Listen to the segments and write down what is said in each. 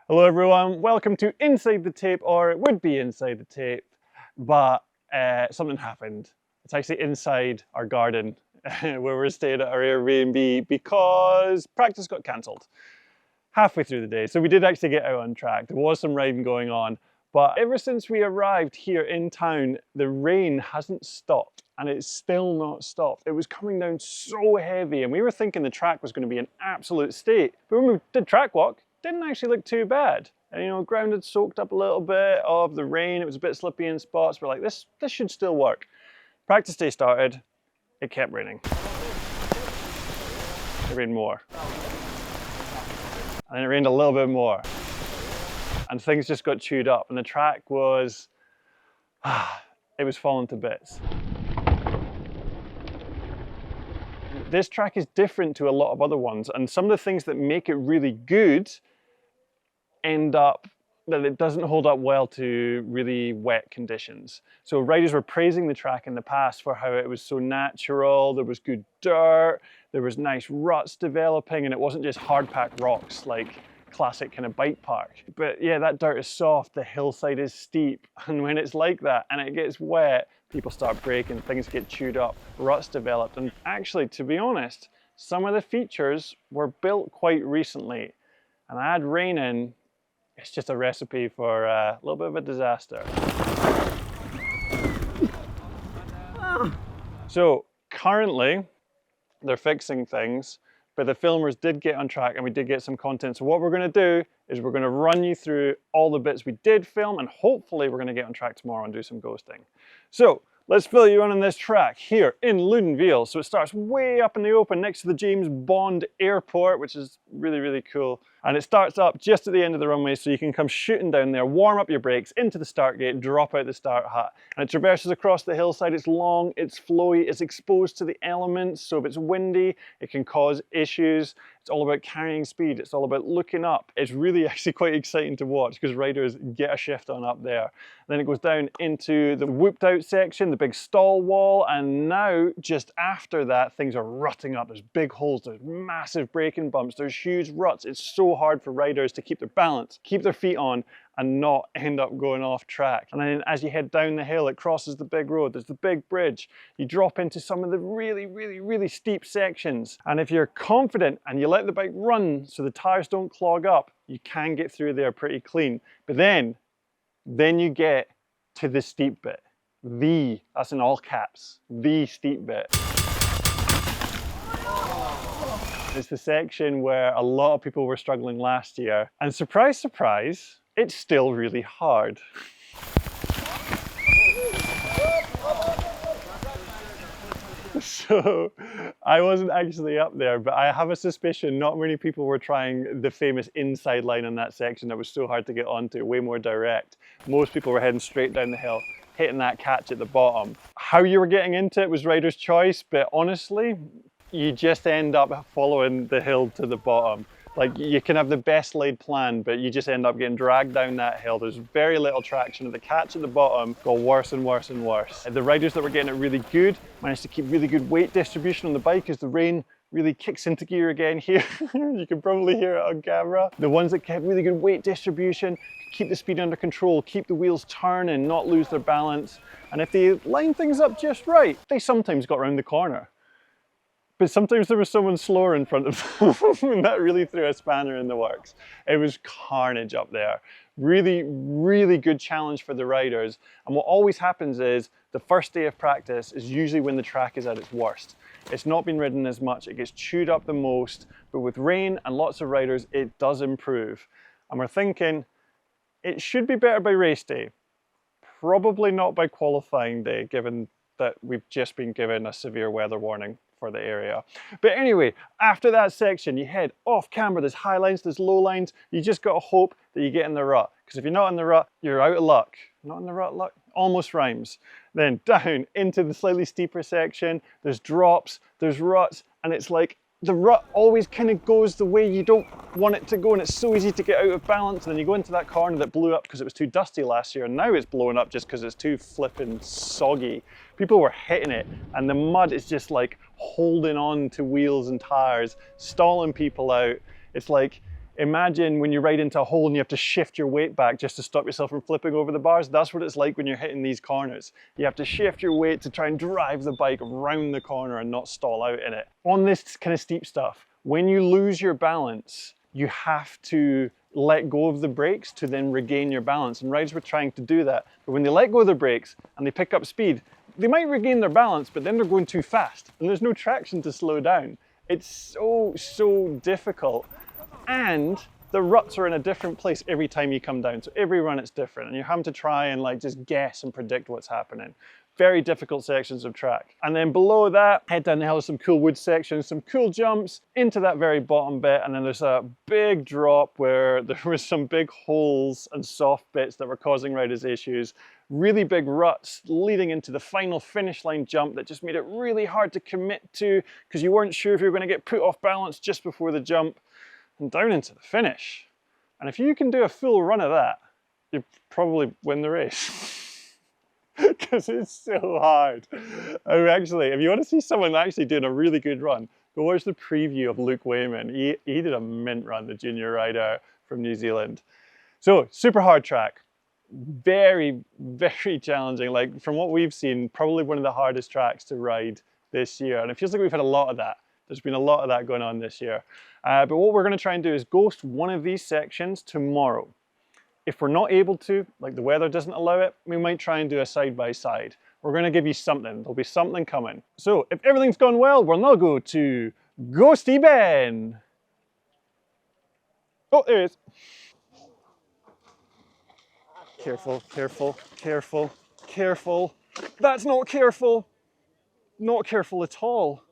Hello everyone, welcome to Inside the Tape, or it would be Inside the Tape, but something happened. It's actually inside our garden where we're staying at our Airbnb because practice got cancelled halfway through the day. So we did actually get out on track. There was some riding going on, but ever since we arrived here in town, the rain hasn't stopped, and it's still not stopped. It was coming down so heavy, and we were thinking the track was going to be an absolute state. But when we did track walk, didn't actually look too bad. And you know, ground had soaked up a little bit of the rain. It was a bit slippy in spots. We're like, this should still work. Practice day started, it kept raining. It rained more. And then it rained a little bit more. And things just got chewed up, and the track was, it was falling to bits. This track is different to a lot of other ones, and some of the things that make it really good end up that it doesn't hold up well to really wet conditions. So riders were praising the track in the past for how it was so natural, there was good dirt, there was nice ruts developing, and it wasn't just hard-packed rocks like classic kind of bike park. But yeah, that dirt is soft, the hillside is steep, and when it's like that and it gets wet, people start breaking, things get chewed up, ruts developed, and actually, to be honest, some of the features were built quite recently, and add rain in, it's just a recipe for a little bit of a disaster. So currently, they're fixing things, but the filmers did get on track and we did get some content. So what we're gonna do is we're gonna run you through all the bits we did film, and hopefully we're gonna get on track tomorrow and do some ghosting. So let's fill you in on this track here in Loudenvielle. So it starts way up in the open next to the James Bond Airport, which is really, really cool. And it starts up just at the end of the runway, so you can come shooting down there, warm up your brakes into the start gate, drop out the start hut. And it traverses across the hillside. It's long, it's flowy, it's exposed to the elements. So if it's windy, it can cause issues. It's all about carrying speed. It's all about looking up. It's really actually quite exciting to watch because riders get a shift on up there. Then it goes down into the whooped out section, the big stall wall. And now just after that, things are rutting up. There's big holes, there's massive braking bumps, there's huge ruts. It's so hard for riders to keep their balance, keep their feet on, and not end up going off track. And then as you head down the hill, it crosses the big road, there's the big bridge. You drop into some of the really steep sections. And if you're confident and you let the bike run so the tires don't clog up, you can get through there pretty clean. But then you get to the steep bit. That's in all caps, the steep bit. It's the section where a lot of people were struggling last year. And surprise, surprise, it's still really hard. So I wasn't actually up there, but I have a suspicion not many people were trying the famous inside line on that section that was so hard to get onto, way more direct. Most people were heading straight down the hill, hitting that catch at the bottom. How you were getting into it was rider's choice, but honestly, you just end up following the hill to the bottom. Like, you can have the best laid plan, but you just end up getting dragged down that hill. There's very little traction. The catch at the bottom got worse and worse and worse. The riders that were getting it really good managed to keep really good weight distribution on the bike as the rain really kicks into gear again here. You can probably hear it on camera. The ones that kept really good weight distribution, keep the speed under control, keep the wheels turning, not lose their balance. And if they line things up just right, they sometimes got around the corner. But sometimes there was someone slower in front of them, and that really threw a spanner in the works. It was carnage up there. Really good challenge for the riders. And what always happens is the first day of practice is usually when the track is at its worst. It's not been ridden as much, it gets chewed up the most, but with rain and lots of riders, it does improve. And we're thinking it should be better by race day. Probably not by qualifying day, given that we've just been given a severe weather warning for the area. But anyway, after that section, you head off camber. There's high lines, there's low lines. You just got to hope that you get in the rut. Because if you're not in the rut, you're out of luck. Not in the rut, luck almost rhymes. Then down into the slightly steeper section, there's drops, there's ruts, and it's like the rut always kind of goes the way you don't want it to go, and it's so easy to get out of balance. And then you go into that corner that blew up because it was too dusty last year, and now it's blowing up just because it's too flippin' soggy. People were hitting it, and the mud is just like holding on to wheels and tires, stalling people out. It's like, Imagine when you ride into a hole and you have to shift your weight back just to stop yourself from flipping over the bars. That's what it's like when you're hitting these corners. You have to shift your weight to try and drive the bike around the corner and not stall out in it. On this kind of steep stuff, when you lose your balance, you have to let go of the brakes to then regain your balance. And riders were trying to do that. But when they let go of the brakes and they pick up speed, they might regain their balance, but then they're going too fast and there's no traction to slow down. It's so difficult. And the ruts are in a different place every time you come down. So every run it's different and you're having to try and like just guess and predict what's happening. Very difficult sections of track. And then below that, head down the hill, some cool wood sections, some cool jumps into that very bottom bit. And then there's a big drop where there was some big holes and soft bits that were causing riders issues. Really big ruts leading into the final finish line jump that just made it really hard to commit to because you weren't sure if you were going to get put off balance just before the jump. And down into the finish. And if you can do a full run of that, you probably win the race. Because it's so hard. Oh, actually, if you want to see someone actually doing a really good run, go watch the preview of Luke Wayman. He did a mint run, the junior rider from New Zealand. So, super hard track. Very challenging. Like, from what we've seen, probably one of the hardest tracks to ride this year. And it feels like we've had a lot of that. There's been a lot of that going on this year. But what we're going to try and do is ghost one of these sections tomorrow. If we're not able to, like the weather doesn't allow it, we might try and do a side-by-side. We're going to give you something. There'll be something coming. So if everything's gone well, we'll now go to Ghosty Ben. Oh, there it is. Careful, careful, careful, careful. That's not careful. Not careful at all.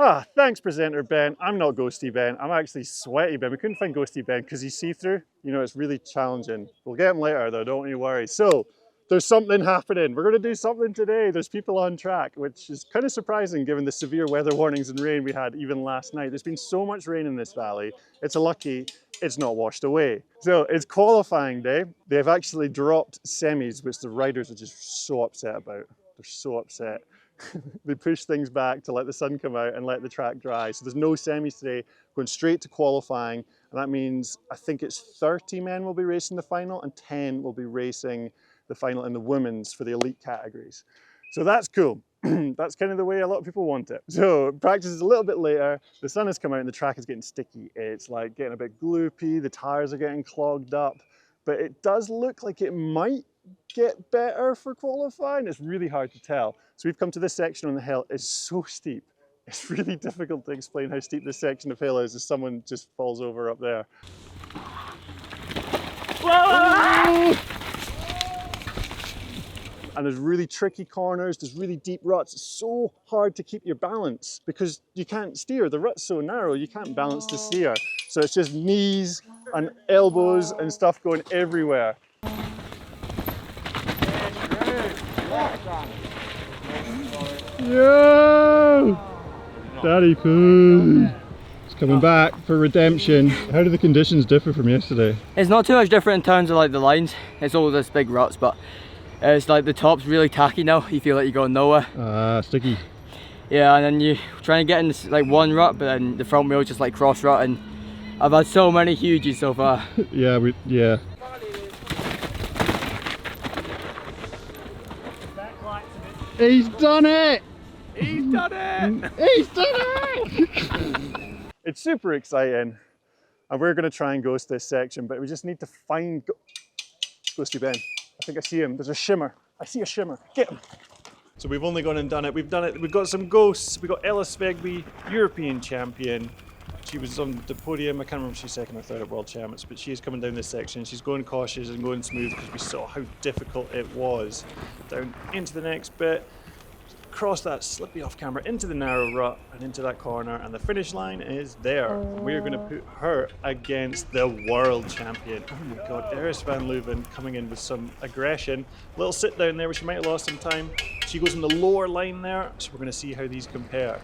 Ah, thanks presenter Ben. I'm not Ghosty Ben, I'm actually Sweaty Ben. We couldn't find Ghosty Ben because he's see-through. You know, it's really challenging. We'll get him later though, don't you worry. So, there's something happening. We're gonna do something today. There's people on track, which is kind of surprising given the severe weather warnings and rain we had even last night. There's been so much rain in this valley. It's lucky it's not washed away. So it's qualifying day. They've actually dropped semis, which the riders are just so upset about. They're so upset. They push things back to let the sun come out and let the track dry. So there's no semis today, going straight to qualifying. And that means I think it's 30 men will be racing the final and 10 will be racing the final in the women's for the elite categories. So that's cool. That's kind of the way a lot of people want it. So practice is a little bit later. The sun has come out and the track is getting sticky. It's like getting a bit gloopy. The tires are getting clogged up, but it does look like it might get better for qualifying. It's really hard to tell. So we've come to this section on the hill. It's so steep. It's really difficult to explain how steep this section of hill is as someone just falls over up there. And there's really tricky corners, there's really deep ruts. It's so hard to keep your balance because you can't steer. The rut's so narrow, you can't balance to steer. So it's just knees and elbows and stuff going everywhere. Yo! Daddy food! It's coming back for redemption. How do the conditions differ from yesterday? It's not too much different in terms of like the lines. It's all this big ruts, but it's like the top's really tacky now. You feel like you're going nowhere. Ah, sticky. Yeah, and then you trying to get in this like one rut, but then the front wheel just like cross rut, and I've had so many huges so far. yeah. He's done it! He's done it! He's done it! It's super exciting, and we're going to try and ghost this section, but we just need to find Ghosty Ben. I think I see him. There's a shimmer. I see a shimmer. Get him! So we've only gone and done it. We've done it. We've got some ghosts. We've got Ella Svegby, European champion. She was on the podium. I can't remember if she's second or third at World Champs, but she's coming down this section. She's going cautious and going smooth because we saw how difficult it was. Down into the next bit, across that slippy off camber, into the narrow rut and into that corner, and the finish line is there. We're going to put her against the world champion. Oh my God, Iris van Leuven coming in with some aggression. Little sit down there where she might have lost some time. She goes in the lower line there, so we're going to see how these compare.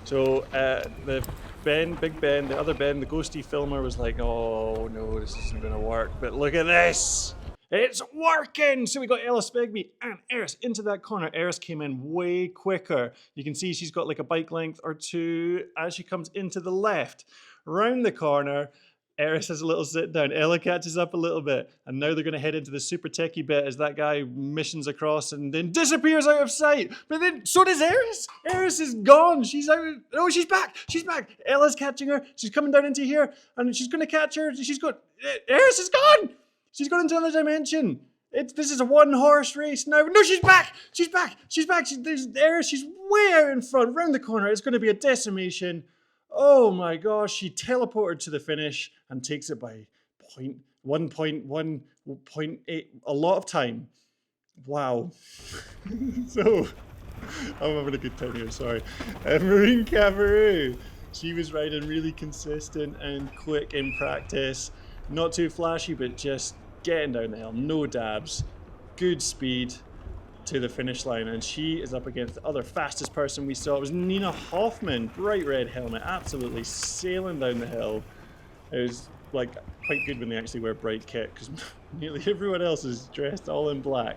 So the Big Ben, the other Ben, the ghosty filmer was like, oh no, this isn't going to work. But look at this. It's working! So we got Ella Svegby and Eris into that corner. Eris came in way quicker. You can see she's got like a bike length or two as she comes into the left. Round the corner, Eris has a little sit down. Ella catches up a little bit. And now they're going to head into the super techie bit as that guy missions across and then disappears out of sight. But then so does Eris. Eris is gone. She's out. Oh, she's back. She's back. Ella's catching her. She's coming down into here and she's going to catch her. Eris is gone. She's gone into another dimension. This is a one-horse race now. No, she's back. She's back. She's back. There's Eris. She's way out in front, round the corner. It's going to be a decimation. Oh my gosh, she teleported to the finish and takes it by 1.1.8, a lot of time. Wow. So, I'm having a good time here, sorry. Marine Cathro, she was riding really consistent and quick in practice. Not too flashy, but just getting down the hill, no dabs, good speed to the finish line, and she is up against the other fastest person we saw. It was Nina Hoffman, bright red helmet, absolutely sailing down the hill. It was like quite good when they actually wear bright kit because nearly everyone else is dressed all in black.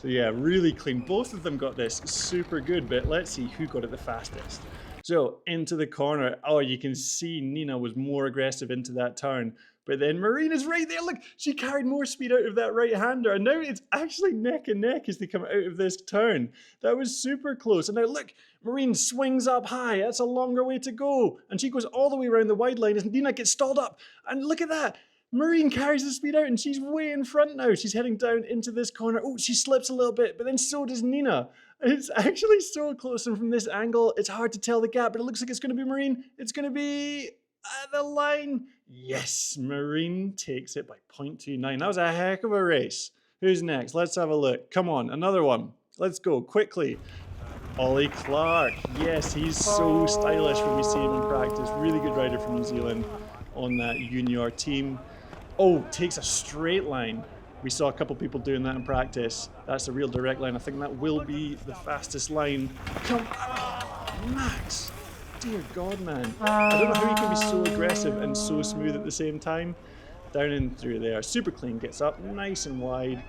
So yeah, really clean. Both of them got this super good, but let's see who got it the fastest. So into the corner, oh, you can see Nina was more aggressive into that turn. But then Marine is right there. Look, she carried more speed out of that right-hander. And now it's actually neck and neck as they come out of this turn. That was super close. And now look, Marine swings up high. That's a longer way to go. And she goes all the way around the wide line as Nina gets stalled up. And look at that. Marine carries the speed out and she's way in front now. She's heading down into this corner. Oh, she slips a little bit, but then so does Nina. It's actually so close. And from this angle, it's hard to tell the gap, but it looks like it's going to be Marine. It's going to be at the line. Yes, Marine takes it by 0.29. That was a heck of a race. Who's next? Let's have a look. Come on, another one. Let's go quickly. Ollie Clark. Yes, he's so stylish when we see him in practice. Really good rider from New Zealand on that junior team. Oh, takes a straight line. We saw a couple people doing that in practice. That's a real direct line. I think that will be the fastest line. Come on, Max. Dear God, man. I don't know how you can be so aggressive and so smooth at the same time. Down and through there. Super clean, gets up nice and wide.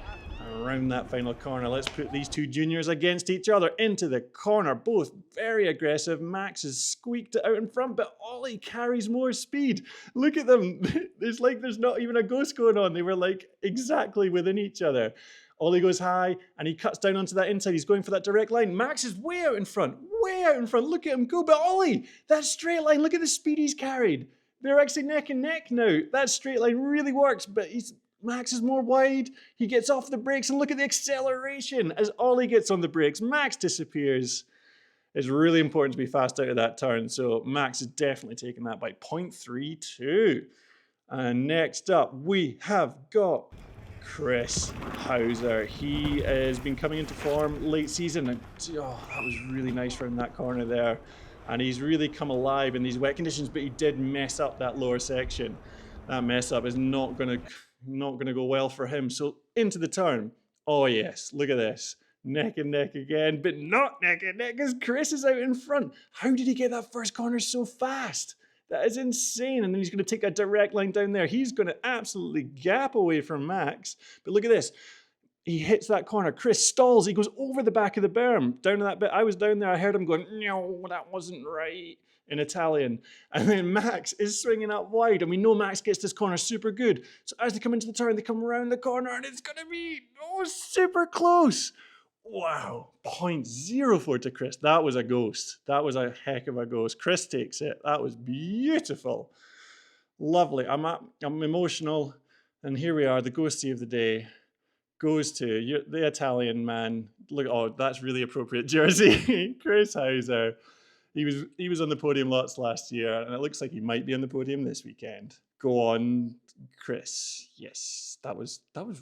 Around that final corner. Let's put these two juniors against each other into the corner. Both very aggressive. Max has squeaked it out in front, but Ollie carries more speed. Look at them. It's like there's not even a ghost going on. They were like exactly within each other. Ollie goes high and he cuts down onto that inside. He's going for that direct line. Max is way out in front. Way out in front. Look at him go. But Ollie, that straight line, look at the speed he's carried. They're actually neck and neck now. That straight line really works, but Max is more wide. He gets off the brakes and look at the acceleration as Ollie gets on the brakes. Max disappears. It's really important to be fast out of that turn. So Max is definitely taking that by 0.32. And next up, we have got Chris Hauser. He has been coming into form late season. And oh, that was really nice from that corner there. And he's really come alive in these wet conditions, but he did mess up that lower section. That mess up is not going to go well for him. So into the turn. Oh yes, look at this. Neck and neck again, but not neck and neck because Chris is out in front. How did he get that first corner so fast? That is insane. And then he's going to take a direct line down there. He's going to absolutely gap away from Max. But look at this. He hits that corner. Chris stalls. He goes over the back of the berm. Down to that bit. I was down there. I heard him going, no, that wasn't right, in Italian. And then Max is swinging up wide. And we know Max gets this corner super good. So as they come into the turn, they come around the corner. And it's going to be super close. Wow. 0.04 to Chris. That was a ghost. That was a heck of a ghost. Chris takes it. That was beautiful. Lovely. I'm emotional. And here we are. The ghostie of the day goes to the Italian man. Look, oh, that's really appropriate jersey. Chris Hauser. He was on the podium lots last year, and it looks like he might be on the podium this weekend. Go on, Chris. Yes, that was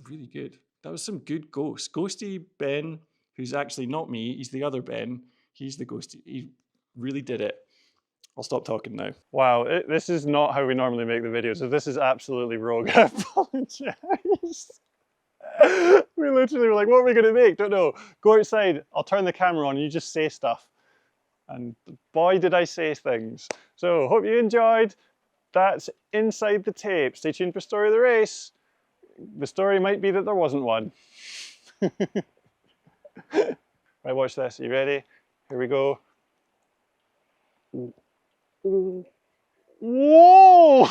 really good. That was some good ghosts. Ghosty Ben, who's actually not me. He's the other Ben. He's the ghosty. He really did it. I'll stop talking now. Wow, this is not how we normally make the videos. So this is absolutely rogue. I apologize. We literally were like, what are we going to make? Don't know. Go outside. I'll turn the camera on and you just say stuff. And boy, did I say things. So, hope you enjoyed. That's inside the tape. Stay tuned for Story of the Race. The story might be that there wasn't one. Right, watch this. Are you ready? Here we go. Whoa!